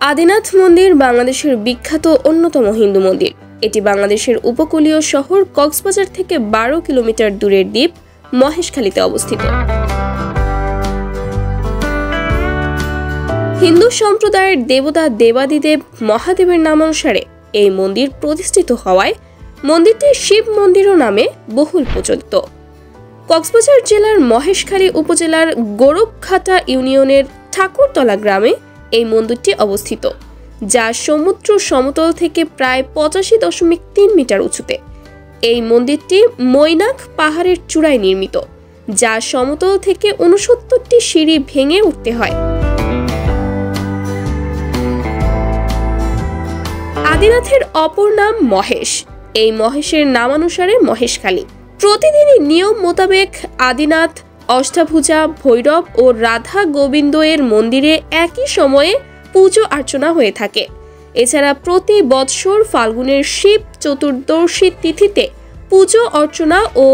আদিনাথ মন্দির বাংলাদেশের বিখ্যাত অন্যতম হিন্দু মন্দির। এটি বাংলাদেশের উপকূলীয় শহর কক্সবাজার থেকে 12 কিলোমিটার দূরের দ্বীপ মহেশখালীতে অবস্থিত। হিন্দু সম্প্রদায়ের দেবতা দেবাদিদেব মহাদেবের নামানুসারে এই মন্দির প্রতিষ্ঠিত হওয়ায় মন্দিরটি শিব মন্দিরও নামে বহুল প্রচলিত। কক্সবাজার জেলার মহেশখালী উপজেলার গোরখঘাটা ইউনিয়নের ঠাকুরতলা গ্রামে এই মন্দিরটি অবস্থিত, যা সমুদ্র সমতল থেকে প্রায় 85.3 মিটার উঁচুতে। এই মন্দিরটি মৈনাক পাহাড়ের চূড়ায় নির্মিত, যা সমতল থেকে 69টি সিঁড়ি ভেঙে উঠতে হয়। আদিনাথের অপর নাম মহেশ। এই মহেশের নামানুসারে মহেশখালী। প্রতিদিনই নিয়ম মোতাবেক আদিনাথ, অষ্টাভুজা, ভৈরব ও রাধা গোবিন্দ এর মন্দিরে একই সময়ে পুজো অর্চনা হয়ে থাকে। এছাড়া প্রতি বৎসর ফাল্গুনের শিব চতুর্দশী তিথিতে পুজো অর্চনা ও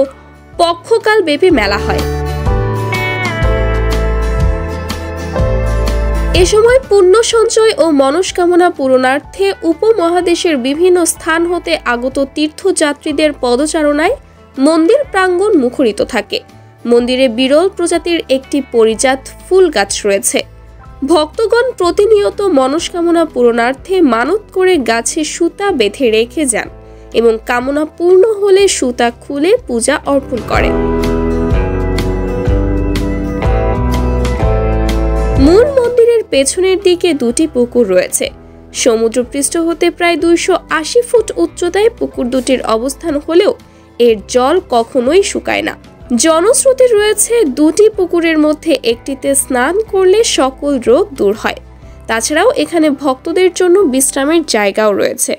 পক্ষকাল ব্যাপী মেলা হয়। এ সময় পুণ্য সঞ্চয় ও মনস্কামনা পূরণার্থে উপমহাদেশের বিভিন্ন স্থান হতে আগত তীর্থযাত্রীদের পদচারণায় মন্দির প্রাঙ্গণ মুখরিত থাকে। মন্দিরে বিরল প্রজাতির একটি পরিজাত ফুল গাছ রয়েছে। ভক্তগণ প্রতিনিয়ত মনস্কামনা পূরণার্থে মানত করে গাছে সুতা বেঁধে রেখে যান এবং কামনা পূর্ণ হলে সুতা খুলে পূজা অর্পণ করেন। মূল মন্দিরের পেছনের দিকে দুটি পুকুর রয়েছে। সমুদ্রপৃষ্ঠ হতে প্রায় 280 ফুট উচ্চতায় পুকুর দুটির অবস্থান হলেও এর জল কখনোই শুকায় না। জনস্রোতে রয়েছে দুটি পুকুরের মধ্যে একটিতে স্নান করলে সকল রোগ দূর হয়। তাছাড়াও এখানে ভক্তদের জন্য বিশ্রামের জায়গাও রয়েছে।